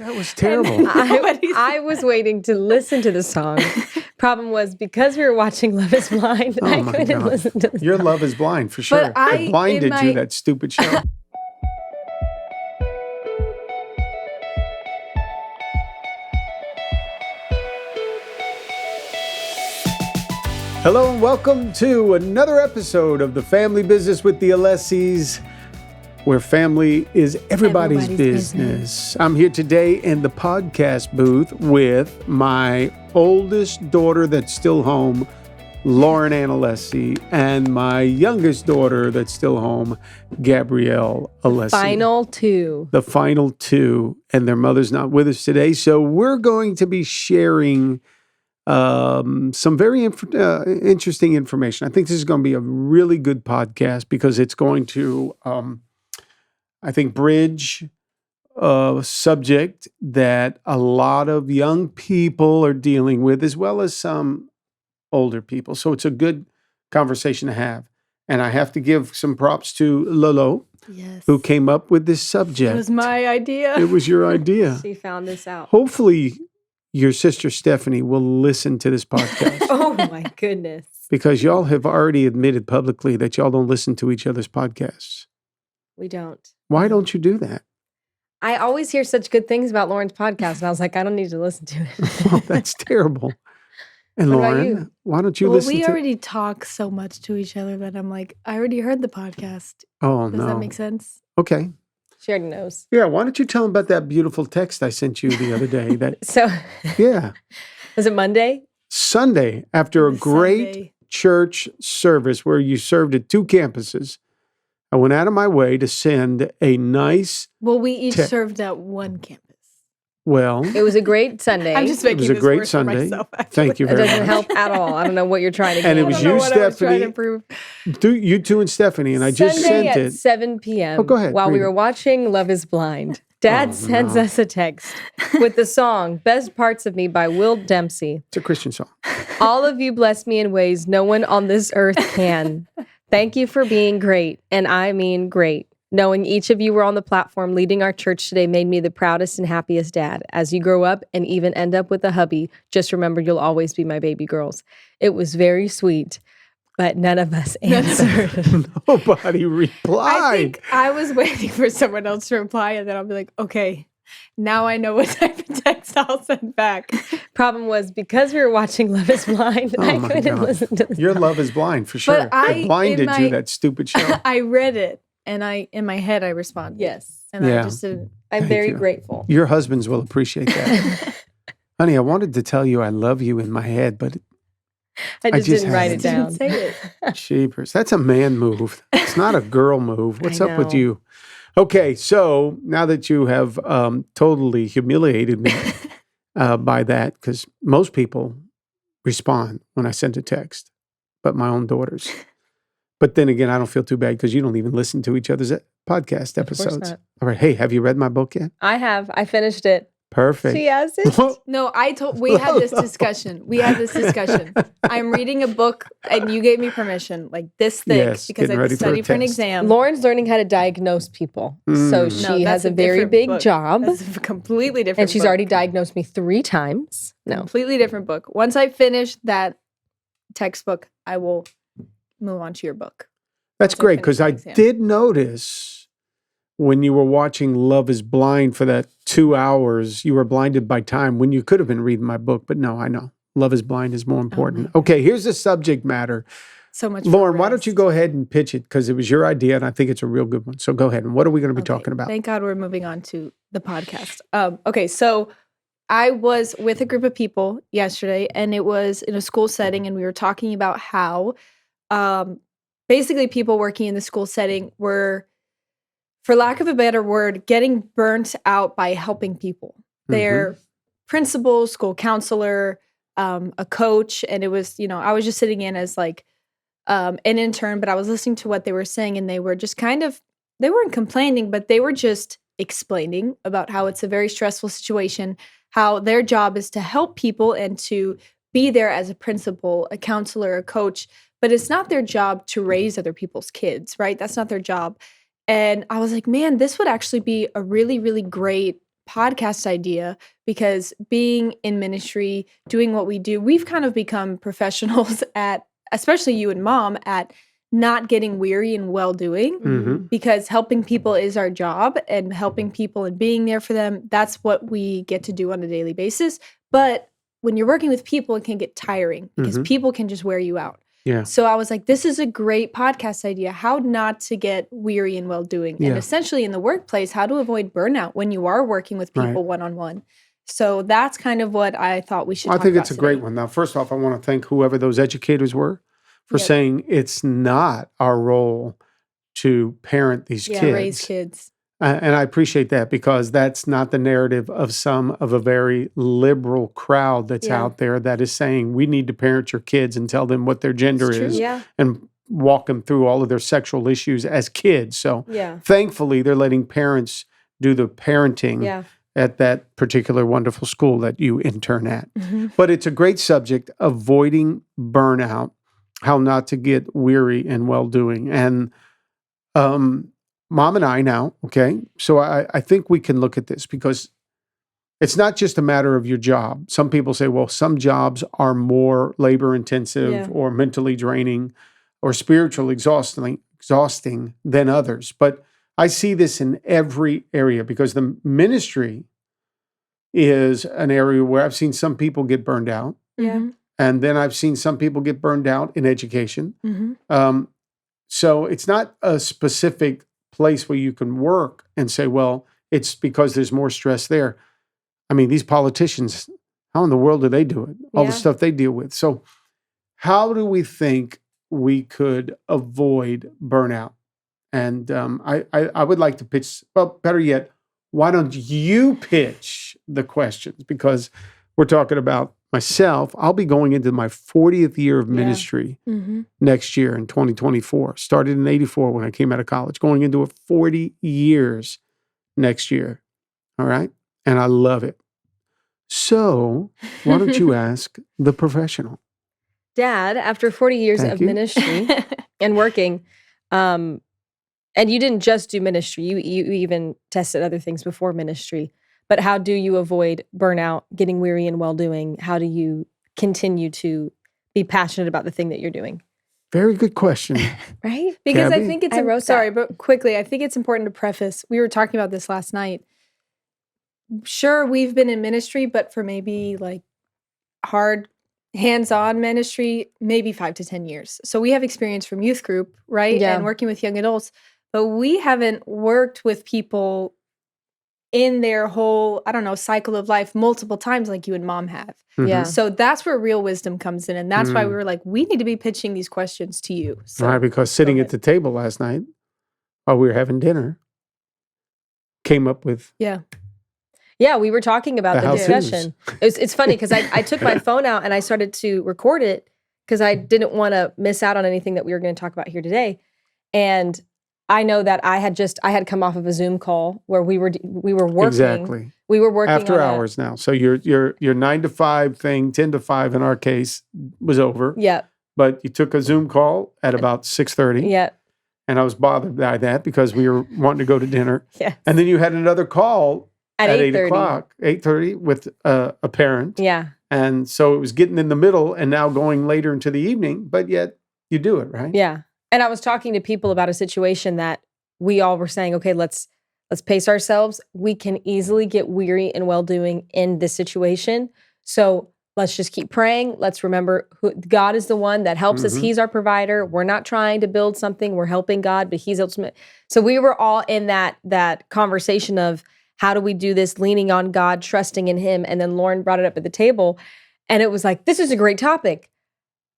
That was terrible. I was waiting to listen to the song. Problem was, because we were watching Love is Blind, I couldn't listen to the song. Your Love is Blind, for sure. It blinded you, that stupid show. Hello and welcome to another episode of The Family Business with the Alessis, where family is everybody's business. I'm here today in the podcast booth with my oldest daughter that's still home, Lauren Ann Alessi, and my youngest daughter that's still home, Gabrielle Alessi. The final two, and their mother's not with us today, so we're going to be sharing some very interesting information. I think this is going to be a really good podcast because it's going to, I think, bridge a subject that a lot of young people are dealing with, as well as some older people. So it's a good conversation to have. And I have to give some props to Lulls, who came up with this subject. It was my idea. It was your idea. She found this out. Hopefully, your sister Stephanie will listen to this podcast. Oh my goodness. Because y'all have already admitted publicly that y'all don't listen to each other's podcasts. We don't. Why don't you do that? I always hear such good things about Lauren's podcast, and I was like, I don't need to listen to it. Well, that's terrible. And What about Lauren, you? why don't you listen We to already talk so much to each other that I'm like, I already heard the podcast. Oh, Does no. that make sense? Okay. She already knows. Yeah, why don't you tell them about that beautiful text I sent you the other day? So, Yeah. was it Monday? Sunday, after a great Sunday. church service where you served at 2 campuses, I went out of my way to send a nice, Well, we each served at one campus. well, It was a great Sunday. I'm just it making was a this great worse Sunday. for myself. Actually. Thank you It very doesn't much. help at all. I don't know what you're trying to And get. it was I don't know you, what I was trying Stephanie. to prove. You two and Stephanie, and I just Sunday sent at it. 7 p.m. Oh, go ahead, While we read were it. watching Love is Blind, Dad Oh, sends no. us a text with the song Best Parts of Me by Will Dempsey. It's a Christian song. All of you bless me in ways no one on this earth can. Thank you for being great, and I mean great. Knowing each of you were on the platform leading our church today made me the proudest and happiest dad. As you grow up and even end up with a hubby, just remember you'll always be my baby girls. It was very sweet, but none of us answered. Nobody replied. I think I was waiting for someone else to reply, and then I'll be like, okay, now I know what type of text I'll send back. Problem was, because we were watching Love is Blind, Oh I my couldn't God. listen to the Your song. Love is Blind, for sure. I- It blinded in you, my- that stupid show. I read it, and in my head, I responded. Yes. And Yeah. I just didn't. I'm Thank very you. grateful. Your husbands will appreciate that. Honey, I wanted to tell you I love you in my head, but I just just didn't write it haven't. down. Didn't say it. jeepers, that's a man move. It's not a girl move. What's up with know. you? Okay, so now that you have totally humiliated me by that, because most people respond when I send a text, but my own daughters. But then again, I don't feel too bad because you don't even listen to each other's podcast episodes. not. All right, hey, have you read my book yet? I have. I finished it. Perfect. She hasn't. No, we had this discussion. I'm reading a book, and you gave me permission, like this thick, Yes, because getting I had ready to for a study for an test. exam. Lauren's learning how to diagnose people. So Mm. she No, has that's a very different big book. job. That's a completely different And she's book. already diagnosed me 3 times. No. Completely different book. Once I finish that textbook, I will move on to your book. That's Once I great finish because the I exam. did notice when you were watching Love is Blind for that 2 hours, you were blinded by time when you could have been reading my book. But no, I know. Love is Blind is more important. Okay, here's the subject matter. So much. for Lauren, why don't you rest. go ahead and pitch it because it was your idea and I think it's a real good one. So go ahead. And what are we going to be Okay, talking about? Thank God we're moving on to the podcast. Okay, so I was with a group of people yesterday, and it was in a school setting, and we were talking about how basically people working in the school setting were, for lack of a better word, getting burnt out by helping people. They're principal, school counselor, a coach, and it was, I was just sitting in as like an intern, but I was listening to what they were saying, and they were just they weren't complaining, but they were just explaining about how it's a very stressful situation, how their job is to help people and to be there as a principal, a counselor, a coach, but it's not their job to raise other people's kids, right? That's not their job. And I was like, man, this would actually be a really, really great podcast idea because being in ministry, doing what we do, we've kind of become professionals at, especially you and Mom, at not getting weary and well-doing because helping people is our job, and helping people and being there for them, that's what we get to do on a daily basis. But when you're working with people, it can get tiring because people can just wear you out. Yeah. So I was like, this is a great podcast idea. How not to get weary and well-doing. And essentially in the workplace, how to avoid burnout when you are working with people one-on-one. So that's kind of what I thought we should talk about. I think it's a great one. Now, first off, I want to thank whoever those educators were for saying it's not our role to parent these kids. Raise kids. And I appreciate that, because that's not the narrative of some of a very liberal crowd that's out there that is saying we need to parent your kids and tell them what their gender is and walk them through all of their sexual issues as kids. So thankfully, they're letting parents do the parenting at that particular wonderful school that you intern at. But it's a great subject, avoiding burnout, how not to get weary and well-doing. And Mom and I now, okay, so I think we can look at this, because it's not just a matter of your job. Some people say, well, some jobs are more labor-intensive or mentally draining or spiritually exhausting than others. But I see this in every area, because the ministry is an area where I've seen some people get burned out. And then I've seen some people get burned out in education. So it's not a specific place where you can work and say, well, it's because there's more stress there. I mean, these politicians, how in the world do they do it? All the stuff they deal with. So how do we think we could avoid burnout? And I would like to pitch, well, better yet, why don't you pitch the questions? Because we're talking about myself. I'll be going into my 40th year of ministry next year in 2024. Started in 84 when I came out of college, going into 40 years next year. All right? And I love it. So why don't you ask the professional? Dad, after 40 years of ministry and working, and you didn't just do ministry, you even tested other things before ministry. But how do you avoid burnout, getting weary and well-doing? How do you continue to be passionate about the thing that you're doing? Very good question. Right? Because Gabby? I think it's, but quickly, I think it's important to preface, we were talking about this last night. Sure, we've been in ministry, but for maybe like hard hands-on ministry, maybe 5 to 10 years. So we have experience from youth group, right? Yeah. And working with young adults, but we haven't worked with people in their whole, I don't know, cycle of life multiple times like you and Mom have. Yeah. So that's where real wisdom comes in. And that's why we were like, we need to be pitching these questions to you. So, Right, because sitting at the table last night while we were having dinner, came up with Yeah, we were talking about the discussion. It's funny because I took my phone out and I started to record it because I didn't want to miss out on anything that we were going to talk about here today. And I know that I had come off of a Zoom call where we were working. Exactly. We were working after hours now. So your 9 to 5 thing, 10 to 5 in our case, was over. Yeah. But you took a Zoom call at about 6:30. Yeah. And I was bothered by that because we were wanting to go to dinner. Yes. And then you had another call at 8 8:30. o'clock, 8:30 with a parent. Yeah. And so it was getting in the middle and now going later into the evening, but yet you do it, right? Yeah. And I was talking to people about a situation that we all were saying, okay, let's pace ourselves. We can easily get weary and well-doing in this situation. So let's just keep praying. Let's remember God is the one that helps us. He's our provider. We're not trying to build something. We're helping God, but He's ultimate. So we were all in that conversation of how do we do this, leaning on God, trusting in Him. And then Lauren brought it up at the table. And it was like, this is a great topic,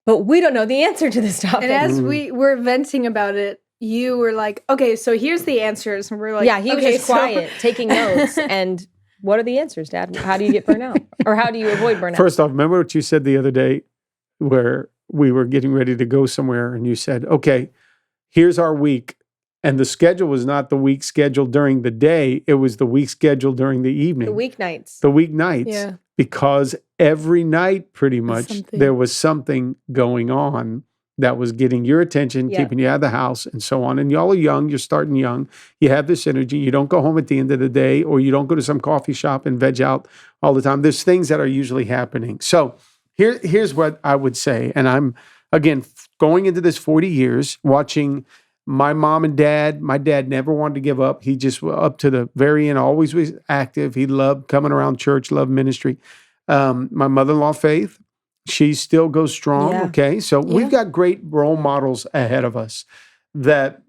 but we don't know the answer to this topic. And as we were venting about it, you were like, okay, so here's the answers. And we're like, yeah, he was just quiet, taking notes. And what are the answers, Dad? How do you get burnout? Or how do you avoid burnout? First off, remember what you said the other day where we were getting ready to go somewhere and you said, okay, here's our week. And the schedule was not the week scheduled during the day. It was the week scheduled during the evening. The weeknights. The weeknights. Yeah. Because every night, pretty much, there was something going on that was getting your attention, keeping you out of the house, and so on. And y'all are young. You're starting young. You have this energy. You don't go home at the end of the day, or you don't go to some coffee shop and veg out all the time. There's things that are usually happening. So here's what I would say. And I'm, again, going into this 40 years, watching my mom and dad. My dad never wanted to give up. He just up to the very end, always was active. He loved coming around church, loved ministry. My mother-in-law, Faith, she still goes strong. Yeah. Okay. So we've got great role models ahead of us that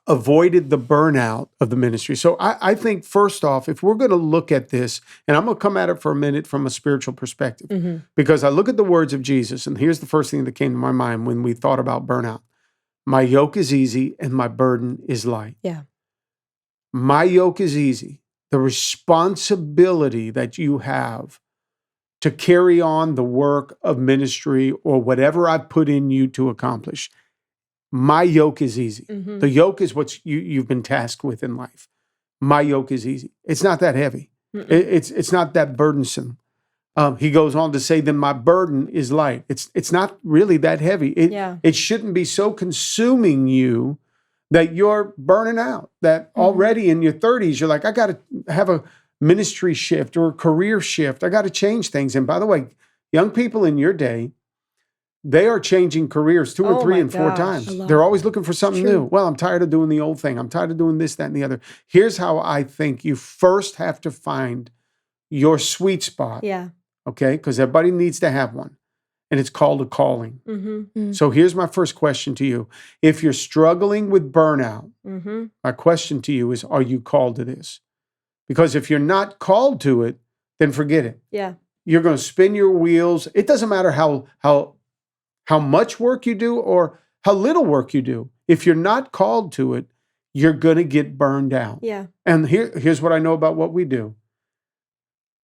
avoided the burnout of the ministry. So I think, first off, if we're going to look at this, and I'm going to come at it for a minute from a spiritual perspective, because I look at the words of Jesus, and here's the first thing that came to my mind when we thought about burnout. My yoke is easy and my burden is light. Yeah. My yoke is easy. The responsibility that you have to carry on the work of ministry or whatever I've put in you to accomplish. My yoke is easy. The yoke is what you've been tasked with in life. My yoke is easy. It's not that heavy. It's not that burdensome. He goes on to say, then my burden is light. It's not really that heavy. It shouldn't be so consuming you that you're burning out, that already in your 30s, you're like, I got to have a ministry shift or a career shift. I got to change things. And by the way, young people in your day, they are changing careers 2 or 3 and 4 times. They're always looking for something new. Well, I'm tired of doing the old thing. I'm tired of doing this, that, and the other. Here's how I think you first have to find your sweet spot. Yeah. Okay? Because everybody needs to have one. And it's called a calling. So here's my first question to you. If you're struggling with burnout, my question to you is, are you called to this? Because if you're not called to it, then forget it. Yeah. You're going to spin your wheels. It doesn't matter how much work you do or how little work you do. If you're not called to it, you're going to get burned out. Yeah. And here's what I know about what we do.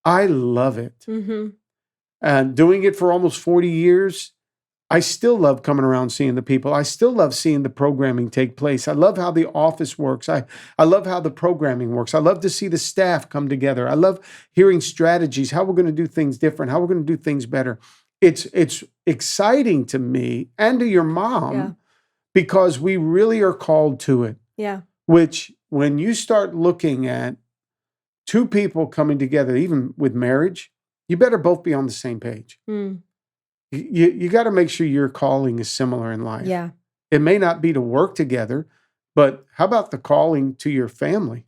I love it. And doing it for almost 40 years, I still love coming around seeing the people. I still love seeing the programming take place. I love how the office works. I love how the programming works. I love to see the staff come together. I love hearing strategies, how we're going to do things different, how we're going to do things better. It's exciting to me and to your mom because we really are called to it. Yeah. Which, when you start looking at 2 people coming together, even with marriage, you better both be on the same page. You got to make sure your calling is similar in life. Yeah. It may not be to work together, but how about the calling to your family?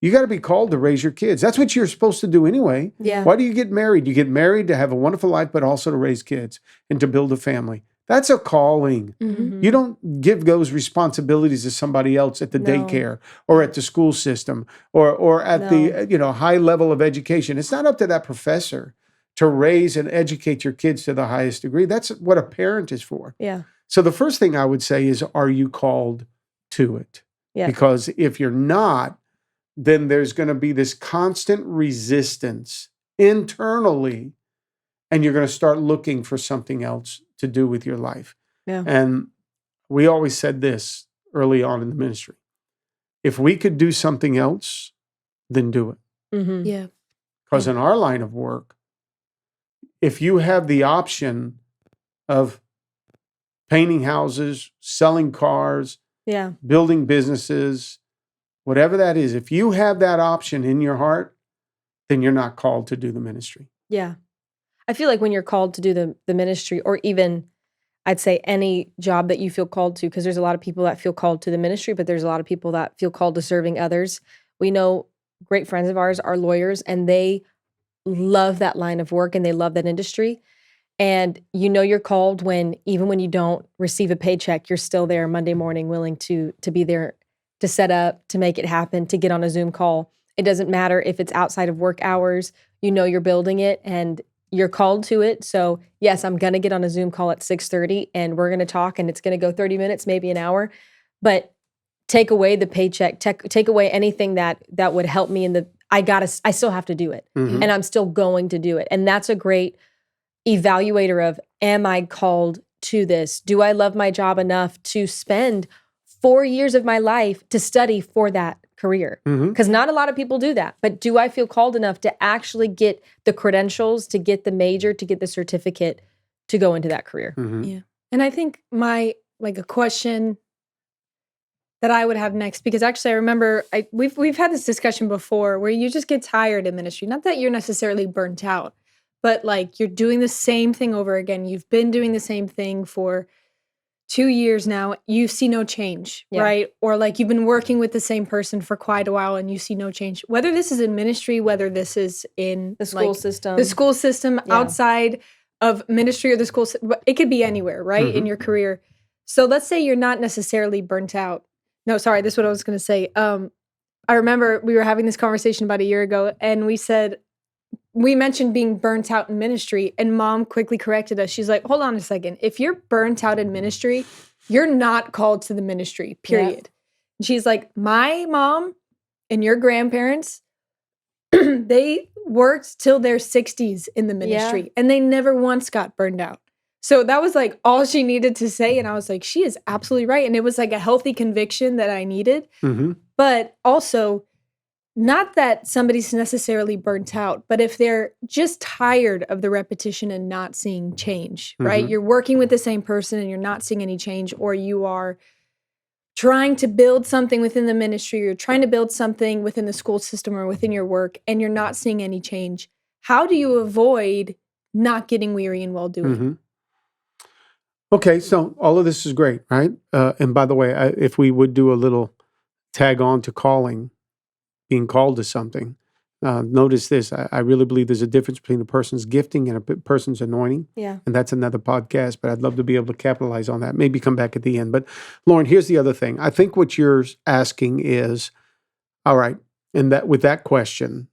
You got to be called to raise your kids. That's what you're supposed to do anyway. Yeah. Why do you get married? You get married to have a wonderful life, but also to raise kids and to build a family. That's a calling. You don't give those responsibilities to somebody else at the daycare or at the school system or at the high level of education. It's not up to that professor to raise and educate your kids to the highest degree. That's what a parent is for. Yeah. So the first thing I would say is, are you called to it? Yeah. Because if you're not, then there's going to be this constant resistance internally, and you're going to start looking for something else to do with your life. Yeah. And we always said this early on in the ministry. If we could do something else, then do it. Yeah. Because in our line of work, if you have the option of painting houses, selling cars, building businesses, whatever that is, if you have that option in your heart, then you're not called to do the ministry. Yeah. I feel like when you're called to do the ministry, or even I'd say any job that you feel called to, because there's a lot of people that feel called to the ministry, but there's a lot of people that feel called to serving others. We know great friends of ours are lawyers, and they love that line of work and they love that industry. And you know you're called when, even when you don't receive a paycheck, you're still there Monday morning willing to be there, to set up, to make it happen, to get on a Zoom call. It doesn't matter if it's outside of work hours. You know you're building it and you're called to it. So yes, I'm going to get on a Zoom call at 6:30 and we're going to talk, and it's going to go 30 minutes, maybe an hour. But take away the paycheck, take away anything that would help me in the, I still have to do it. And I'm still going to do it. And that's a great evaluator of, am I called to this? Do I love my job enough to spend 4 years of my life to study for that career? Because not a lot of people do that. But do I feel called enough to actually get the credentials, to get the major, to get the certificate to go into that career? Yeah. And I think a question that I would have next, because actually I remember we've had this discussion before where you just get tired in ministry. Not that you're necessarily burnt out, but like you're doing the same thing over again. You've been doing the same thing for 2 years now. You see no change, right? Or like you've been working with the same person for quite a while and you see no change. Whether this is in ministry, whether this is in The school system. the school system outside of ministry or the school, it could be anywhere, right? In your career. So let's say you're not necessarily burnt out. No, sorry, this is what I was going to say. I remember we were having this conversation about a year ago, and we mentioned being burnt out in ministry, and Mom quickly corrected us. She's like, hold on a second. If you're burnt out in ministry, you're not called to the ministry, period. Yeah. And she's like, my mom and your grandparents, they worked till their 60s in the ministry, and they never once got burned out. So that was like all she needed to say. And I was like, she is absolutely right. And it was like a healthy conviction that I needed. But also, not that somebody's necessarily burnt out, but if they're just tired of the repetition and not seeing change, right? You're working with the same person and you're not seeing any change, or you are trying to build something within the ministry, or you're trying to build something within the school system or within your work, and you're not seeing any change. How do you avoid not getting weary in well-doing? Okay, so all of this is great, right? And by the way, if we would do a little tag on to being called to something, notice this. I really believe there's a difference between a person's gifting and a person's anointing. Yeah. And that's another podcast, but I'd love to be able to capitalize on that. Maybe come back at the end. But Lauren, here's the other thing. I think what you're asking is, all right, and that with that question,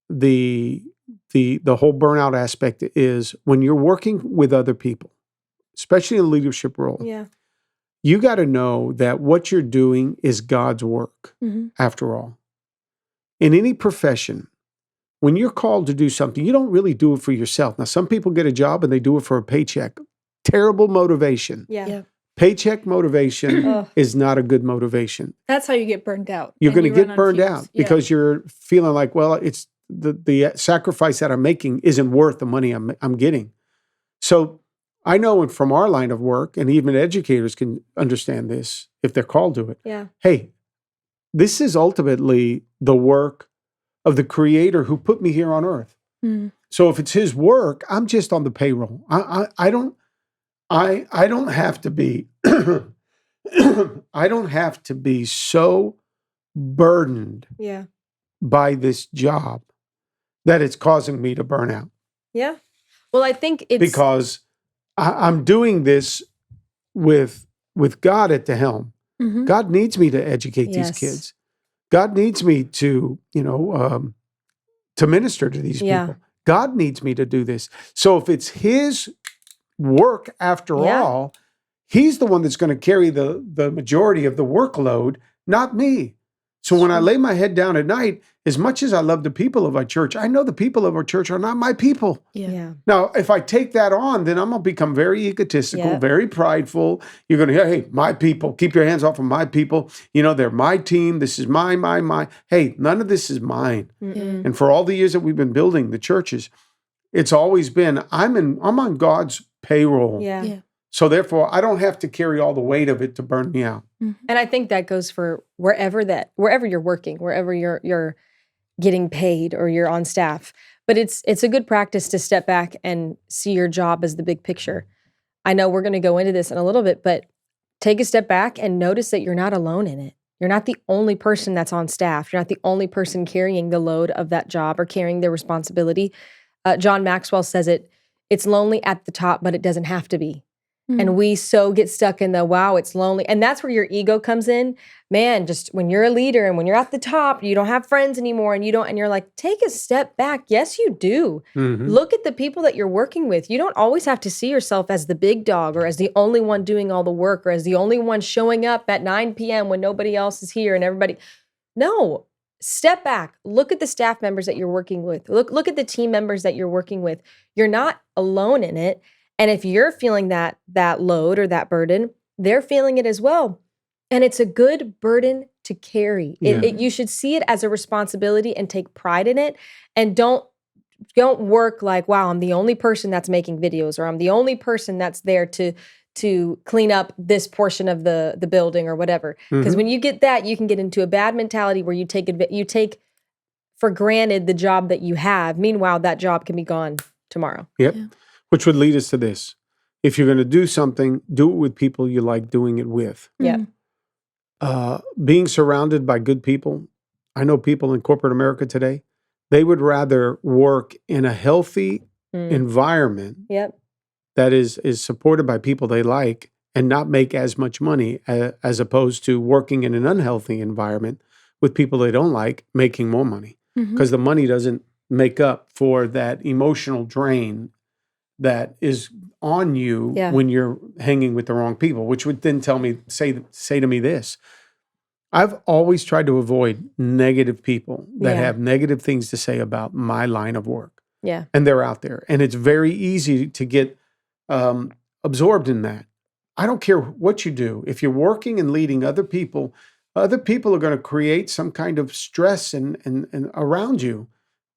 the whole burnout aspect is when you're working with other people, especially in a leadership role, you got to know that what you're doing is God's work, after all. In any profession, when you're called to do something, you don't really do it for yourself. Now, some people get a job and they do it for a paycheck. Terrible motivation. Yeah. Paycheck motivation is not a good motivation. That's how you get burned out. You're going to get burned out because you're feeling like, well, it's the sacrifice that I'm making isn't worth the money I'm getting. So I know, and from our line of work, and even educators can understand this if they're called to it. Yeah. Hey, this is ultimately the work of the Creator who put me here on earth. So if it's His work, I'm just on the payroll. I don't have to be. I don't have to be so burdened by this job that it's causing me to burn out. Yeah. Well, I think it's because I'm doing this with God at the helm. God needs me to educate these kids. God needs me to, to minister to these people. God needs me to do this. So if it's His work after all, He's the one that's going to carry the majority of the workload, not me. So when I lay my head down at night, as much as I love the people of our church, I know the people of our church are not my people. Now, if I take that on, then I'm going to become very egotistical, very prideful. You're going to hear, hey, my people, keep your hands off of my people. They're my team. This is my. Hey, none of this is mine. And for all the years that we've been building the churches, it's always been, I'm on God's payroll. So therefore, I don't have to carry all the weight of it to burn me out. And I think that goes for wherever you're working, wherever you're getting paid or you're on staff. But it's a good practice to step back and see your job as the big picture. I know we're going to go into this in a little bit, but take a step back and notice that you're not alone in it. You're not the only person that's on staff. You're not the only person carrying the load of that job or carrying the responsibility. John Maxwell says it's lonely at the top, but it doesn't have to be. And we so get stuck in the, wow, it's lonely. And that's where your ego comes in. Man, just when you're a leader and when you're at the top, you don't have friends anymore and you're like, take a step back. Yes, you do. Look at the people that you're working with. You don't always have to see yourself as the big dog or as the only one doing all the work or as the only one showing up at 9 p.m. when nobody else is here and everybody. No, step back. Look at the staff members that you're working with. Look at the team members that you're working with. You're not alone in it. And if you're feeling that load or that burden, they're feeling it as well. And it's a good burden to carry. You should see it as a responsibility and take pride in it. And don't work like, wow, I'm the only person that's making videos or I'm the only person that's there to to clean up this portion of the building or whatever. Because when you get that, you can get into a bad mentality where you take for granted the job that you have. Meanwhile, that job can be gone tomorrow. Yep. Yeah. Which would lead us to this. If you're going to do something, do it with people you like doing it with. Yep. Being surrounded by good people. I know people in corporate America today, they would rather work in a healthy environment that is supported by people they like and not make as much money as opposed to working in an unhealthy environment with people they don't like, making more money. Because the money doesn't make up for that emotional drain that is on you when you're hanging with the wrong people, which would then say to me this. I've always tried to avoid negative people that have negative things to say about my line of work. Yeah. And they're out there. And it's very easy to get absorbed in that. I don't care what you do. If you're working and leading other people are going to create some kind of stress and around you.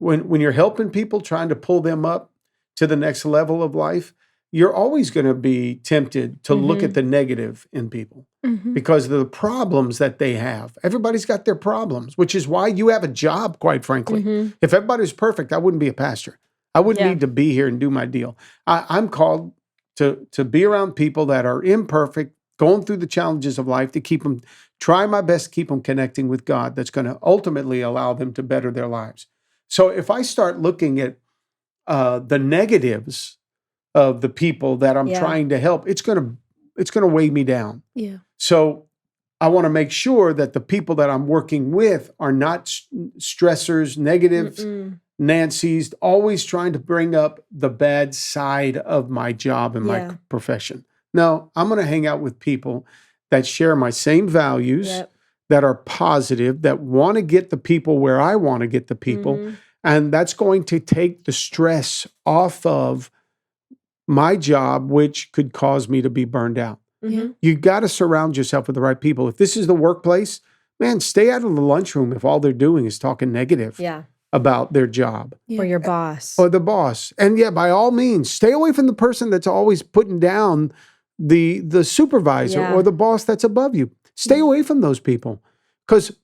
When you're helping people, trying to pull them up to the next level of life, you're always going to be tempted to look at the negative in people because of the problems that they have. Everybody's got their problems, which is why you have a job, quite frankly. If everybody was perfect, I wouldn't be a pastor. I wouldn't need to be here and do my deal. I'm called to be around people that are imperfect, going through the challenges of life, to keep them, try my best to keep them connecting with God. That's going to ultimately allow them to better their lives. So if I start looking at the negatives of the people that I'm trying to help, it's going to weigh me down. Yeah. So I want to make sure that the people that I'm working with are not stressors, negatives, Nancy's, always trying to bring up the bad side of my job and my profession. No, I'm going to hang out with people that share my same values, that are positive, that want to get the people where I want to get the people. And that's going to take the stress off of my job, which could cause me to be burned out. You got to surround yourself with the right people. If this is the workplace, man, stay out of the lunchroom if all they're doing is talking negative about their job. Or your boss. Or the boss. And by all means, stay away from the person that's always putting down the supervisor or the boss that's above you. Stay away from those people because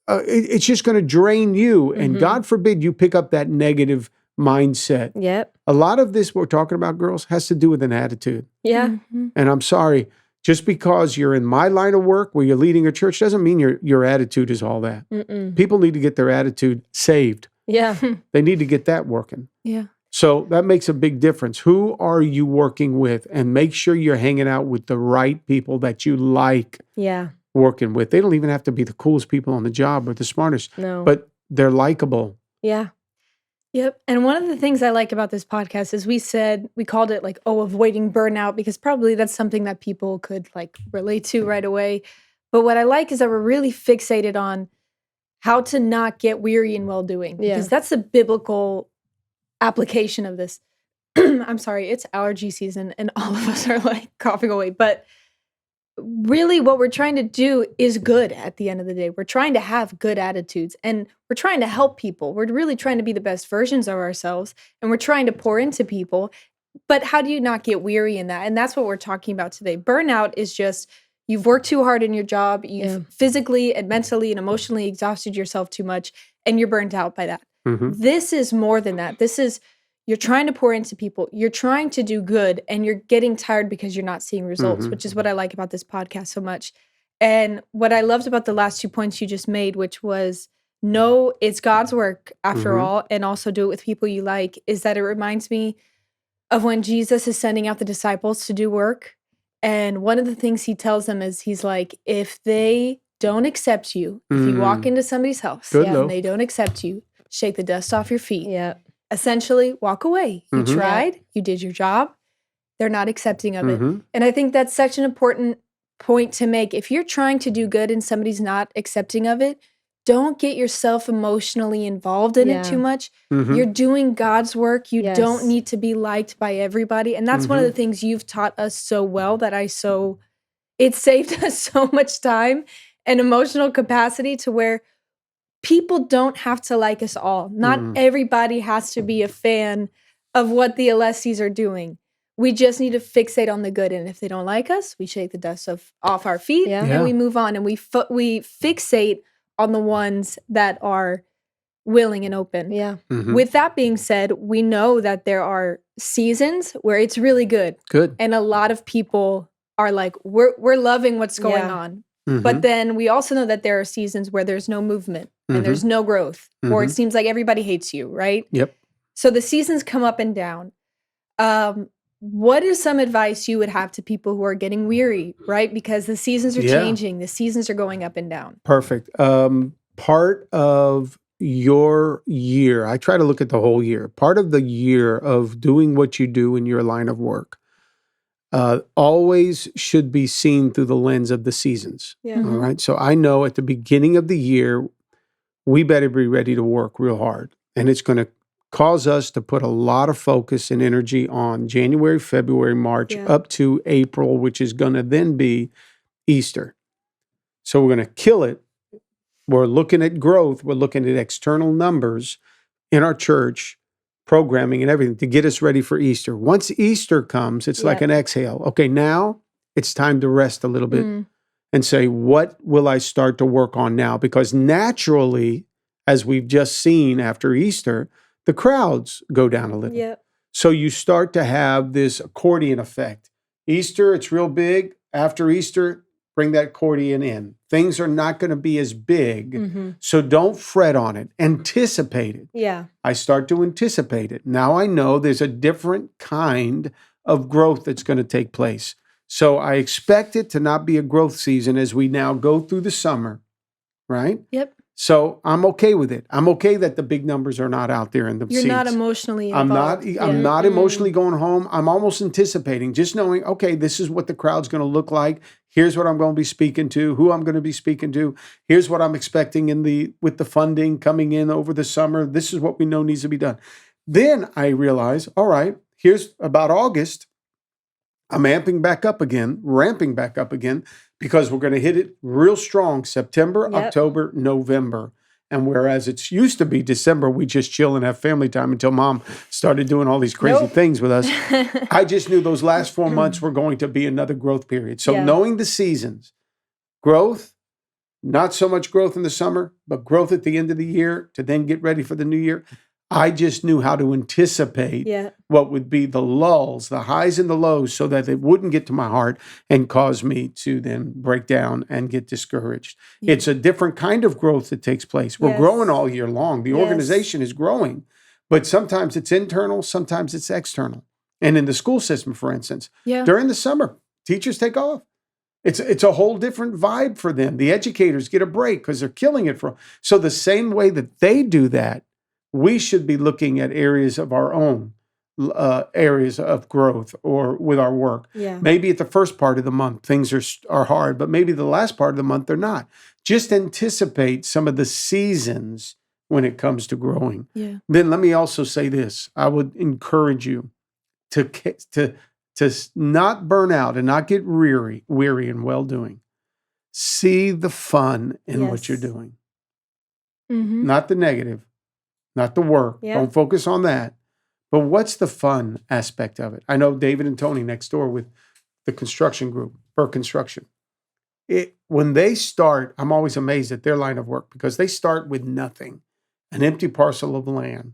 it's just going to drain you. And God forbid you pick up that negative mindset. Yep. A lot of this we're talking about, girls, has to do with an attitude. Yeah. And I'm sorry, just because you're in my line of work where you're leading a church doesn't mean your attitude is all that. People need to get their attitude saved. Yeah. They need to get that working. Yeah. So that makes a big difference. Who are you working with? And make sure you're hanging out with the right people that you like working with. They don't even have to be the coolest people on the job or the smartest. No. But they're likable. Yeah. Yep. And one of the things I like about this podcast is we called it like, avoiding burnout, because probably that's something that people could like relate to right away. But what I like is that we're really fixated on how to not get weary in well-doing, because that's a biblical application of this. I'm sorry, it's allergy season and all of us are like coughing away. But really what we're trying to do is good at the end of the day. We're trying to have good attitudes and we're trying to help people. We're really trying to be the best versions of ourselves and we're trying to pour into people. But how do you not get weary in that? And that's what we're talking about today. Burnout is just you've worked too hard in your job. You've physically and mentally and emotionally exhausted yourself too much and you're burnt out by that. This is more than that. This is you're trying to pour into people. You're trying to do good and you're getting tired because you're not seeing results, which is what I like about this podcast so much. And what I loved about the last 2 points you just made, which was no, it's God's work after all, and also do it with people you like, is that it reminds me of when Jesus is sending out the disciples to do work. And one of the things he tells them is he's like, if they don't accept you, if you walk into somebody's house and they don't accept you, shake the dust off your feet. Yeah. Essentially, walk away. You tried, you did your job. They're not accepting of it. And I think that's such an important point to make. If you're trying to do good and somebody's not accepting of it, don't get yourself emotionally involved in it too much. You're doing God's work. You don't need to be liked by everybody. And that's one of the things you've taught us so well that it saved us so much time and emotional capacity to where people don't have to like us all. Not everybody has to be a fan of what the Alessis are doing. we just need to fixate on the good. And if they don't like us, we shake the dust off our feet Yeah. and we move on. And we fixate on the ones that are willing and open. Yeah. Mhm. With that being said, we know that there are seasons where it's really good. Good. And a lot of people are like, we're loving what's going Yeah. on. Mhm. But then we also know that there are seasons where there's no movement and there's no growth, or it seems like everybody hates you, right? Yep. So the seasons come up and down. What is some advice you would have to people who are getting weary, right? Because the seasons are changing, the seasons are going up and down. Perfect. Part of your year, I try to look at the whole year. Part of the year of doing what you do in your line of work always should be seen through the lens of the seasons. Yeah. All right. So I know at the beginning of the year, we better be ready to work real hard. And it's going to cause us to put a lot of focus and energy on January, February, March, up to April, which is going to then be Easter. So we're going to kill it. We're looking at growth. We're looking at external numbers in our church, programming and everything to get us ready for Easter. Once Easter comes, it's like an exhale. Okay, now it's time to rest a little bit and say, what will I start to work on now? Because naturally, as we've just seen after Easter, the crowds go down a little. Yeah. So you start to have this accordion effect. Easter, it's real big. After Easter, bring that accordion in. Things are not going to be as big, so don't fret on it. Anticipate it. Yeah. I start to anticipate it. Now I know there's a different kind of growth that's going to take place. So I expect it to not be a growth season as we now go through the summer, right? Yep. So I'm okay with it. I'm okay that the big numbers are not out there in the You're seats. not emotionally I'm involved. not emotionally going home. I'm almost anticipating, just knowing, okay, this is what the crowd's going to look like. Here's what I'm going to be speaking to, who I'm going to be speaking to. Here's what I'm expecting with the funding coming in over the summer. This is what we know needs to be done. Then I realize, all right, here's about August. I'm ramping back up again, because we're going to hit it real strong September, October, November. And whereas it's used to be December, we just chill and have family time until mom started doing all these crazy things with us. I just knew those last 4 months were going to be another growth period. So knowing the seasons, growth, not so much growth in the summer, but growth at the end of the year to then get ready for the new year. I just knew how to anticipate what would be the lulls, the highs and the lows, so that it wouldn't get to my heart and cause me to then break down and get discouraged. It's a different kind of growth that takes place. We're growing all year long. The organization is growing, but sometimes it's internal, sometimes it's external. And in the school system, for instance, during the summer, teachers take off. It's a whole different vibe for them. The educators get a break because they're killing it for. So the same way that they do that, we should be looking at areas of our own areas of growth or with our work. Yeah. Maybe at the first part of the month, things are hard, but maybe the last part of the month, they're not. Just anticipate some of the seasons when it comes to growing. Yeah. Then let me also say this. I would encourage you to not burn out and not get weary in well-doing. See the fun in what you're doing. Not the negative. Not the work. Yeah. Don't focus on that. But what's the fun aspect of it? I know David and Tony next door with the construction group, for construction. When they start, I'm always amazed at their line of work because they start with nothing, an empty parcel of land,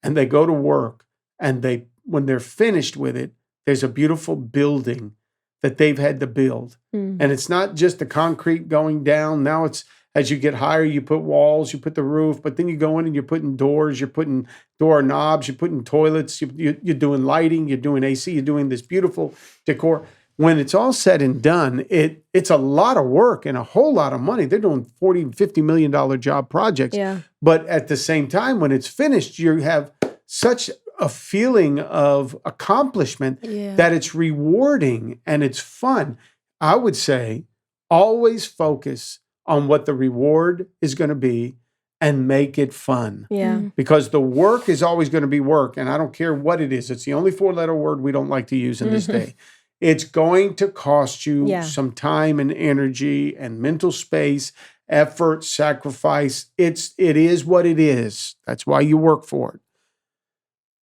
and they go to work, and when they're finished with it, there's a beautiful building that they've had to build. And it's not just the concrete going down. Now it's, as you get higher, you put walls, you put the roof, but then you go in and you're putting doors, you're putting door knobs, you're putting toilets, you're doing lighting, you're doing AC, you're doing this beautiful decor. When it's all said and done, it's a lot of work and a whole lot of money. They're doing $40, $50 million job projects. Yeah. But at the same time, when it's finished, you have such a feeling of accomplishment that it's rewarding and it's fun. I would say always focus on what the reward is going to be and make it fun. Yeah. Because the work is always going to be work, and I don't care what it is. It's the only 4-letter word we don't like to use in this day. It's going to cost you some time and energy and mental space, effort, sacrifice. It is what it is. That's why you work for it.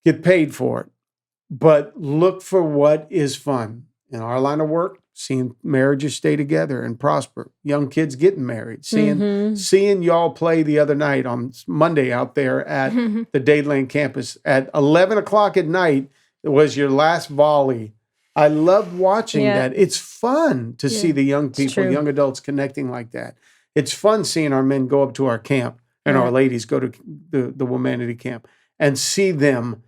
Get paid for it. But look for what is fun. In our line of work, seeing marriages stay together and prosper. Young kids getting married. Seeing y'all play the other night on Monday out there at the Dadeland campus at 11 o'clock at night. It was your last volley. I love watching that. It's fun to see the young people, young adults connecting like that. It's fun seeing our men go up to our camp and our ladies go to the Womanity camp and see them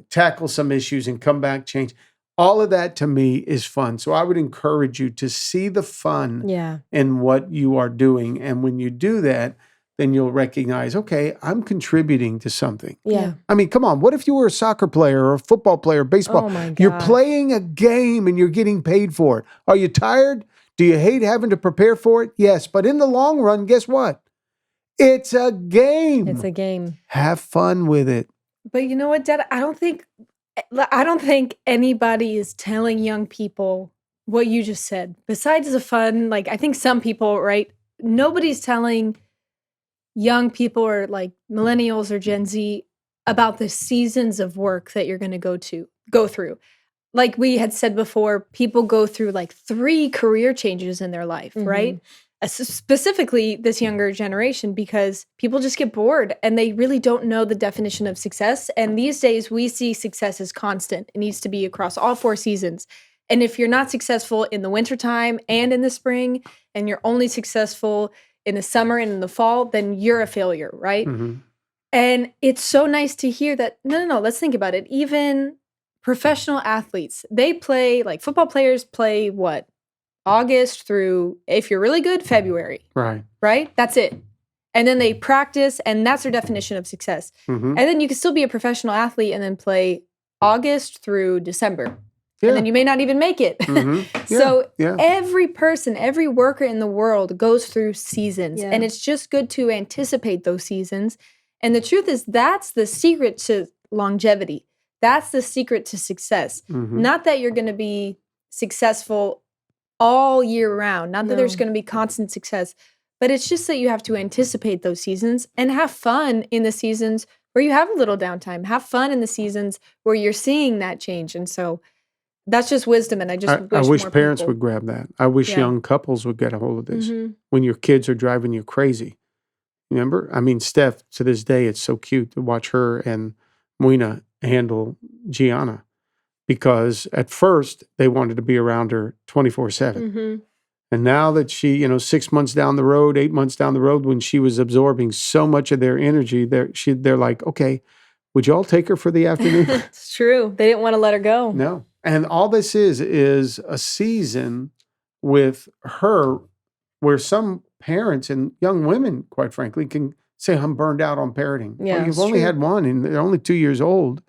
tackle some issues and come back, change. All of that to me is fun. So I would encourage you to see the fun in what you are doing. And when you do that, then you'll recognize, okay, I'm contributing to something. Yeah. I mean, come on. What if you were a soccer player or a football player, baseball? Oh my God. You're playing a game and you're getting paid for it. Are you tired? Do you hate having to prepare for it? Yes. But in the long run, guess what? It's a game. It's a game. Have fun with it. But you know what, Dad? I don't think anybody is telling young people what you just said. Besides the fun, like I think some people, right? Nobody's telling young people or like millennials or Gen Z about the seasons of work that you're going to go through. Like we had said before, people go through like 3 career changes in their life, right? Specifically this younger generation, because people just get bored and they really don't know the definition of success. And these days we see success as constant. It needs to be across all 4 seasons. And if you're not successful in the wintertime and in the spring, and you're only successful in the summer and in the fall, then you're a failure, right? And it's so nice to hear that, no, let's think about it. Even professional athletes, they play, like football players play what? August through, if you're really good, February. Right? That's it. And then they practice, and that's their definition of success. And then you can still be a professional athlete and then play August through December. And then you may not even make it. So every person, every worker in the world goes through seasons. And it's just good to anticipate those seasons. And the truth is, that's the secret to longevity. That's the secret to success. Not that you're going to be successful all year round. Not that there's going to be constant success, but it's just that you have to anticipate those seasons and have fun in the seasons where you have a little downtime. Have fun in the seasons where you're seeing that change. And so that's just wisdom. And I wish more parents people would grab that. I wish young couples would get a hold of this. When your kids are driving you crazy. Remember? I mean, Steph, to this day, it's so cute to watch her and Moina handle Gianna. Because at first they wanted to be around her 24/7. And now that she, 6 months down the road, 8 months down the road, when she was absorbing so much of their energy, they're like, okay, would y'all take her for the afternoon? It's true. They didn't want to let her go. No. And all this is a season with her where some parents and young women, quite frankly, can say, I'm burned out on parenting. Yeah, well, you've only had one and they're only 2 years old.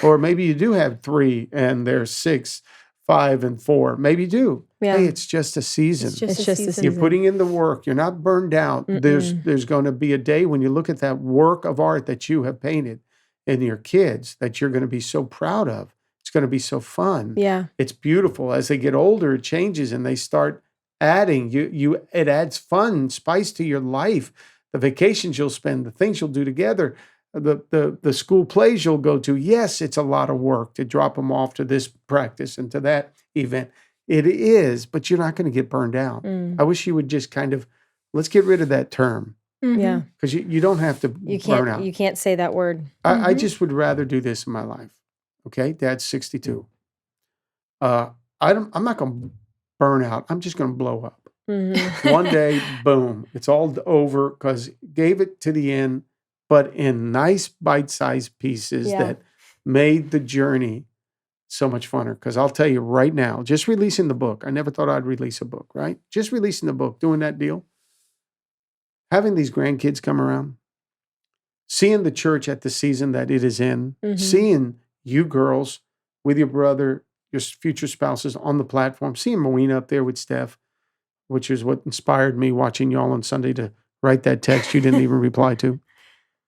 Or maybe you do have 3 and they're 6, 5, and 4. Maybe you do. Yeah. Hey, it's just a season. It's just a season. You're putting in the work. You're not burned out. There's going to be a day when you look at that work of art that you have painted in your kids that you're going to be so proud of. It's going to be so fun. Yeah. It's beautiful. As they get older, it changes and they start adding. It adds fun, spice to your life. The vacations you'll spend, the things you'll do together. The school plays you'll go to, yes, it's a lot of work to drop them off to this practice and to that event. It is, but you're not going to get burned out. I wish you would just kind of, let's get rid of that term. Yeah. Because you don't have to burn out. You can't say that word. I just would rather do this in my life. Okay? Dad's 62. I'm not going to burn out. I'm just going to blow up. One day, boom, it's all over because gave it to the end, but in nice bite-sized pieces that made the journey so much funner. Because I'll tell you right now, just releasing the book, I never thought I'd release a book, right? Just releasing the book, doing that deal, having these grandkids come around, seeing the church at the season that it is in, seeing you girls with your brother, your future spouses on the platform, seeing Marina up there with Steph, which is what inspired me watching y'all on Sunday to write that text you didn't even reply to.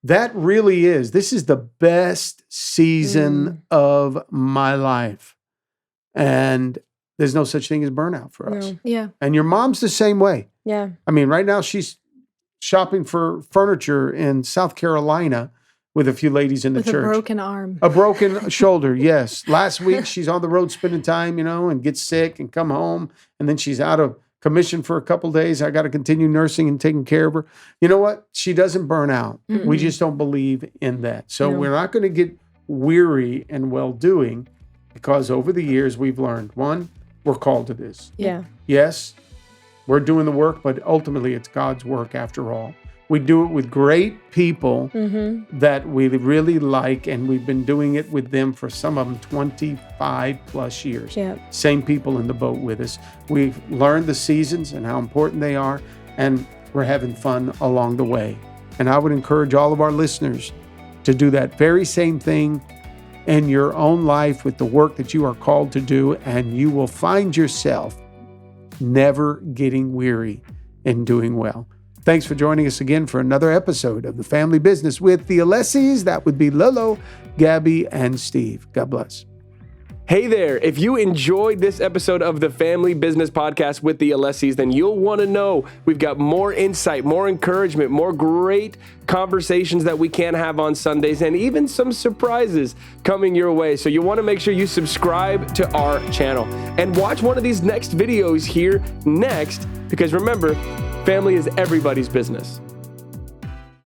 That really is. This is the best season of my life. And there's no such thing as burnout for us. Yeah. And your mom's the same way. Yeah. I mean, right now she's shopping for furniture in South Carolina with a few ladies in the With church. a broken arm. A broken shoulder, yes. Last week, she's on the road spending time, and gets sick and come home. And then she's out of commission for a couple days. I got to continue nursing and taking care of her. You know what? She doesn't burn out. Mm-mm. We just don't believe in that. So No. we're not going to get weary in well-doing because over the years, we've learned, one, we're called to this. Yeah. Yes, we're doing the work, but ultimately it's God's work after all. We do it with great people that we really like, and we've been doing it with them for some of them 25 plus years. Yeah. Same people in the boat with us. We've learned the seasons and how important they are, and we're having fun along the way. And I would encourage all of our listeners to do that very same thing in your own life with the work that you are called to do, and you will find yourself never getting weary in doing well. Thanks for joining us again for another episode of The Family Business with the Alessis. That would be Lolo, Gabby, and Steve. God bless. Hey there, if you enjoyed this episode of the Family Business Podcast with the Alessis, then you'll want to know we've got more insight, more encouragement, more great conversations that we can have on Sundays, and even some surprises coming your way. So you want to make sure you subscribe to our channel and watch one of these next videos here next, because remember, family is everybody's business.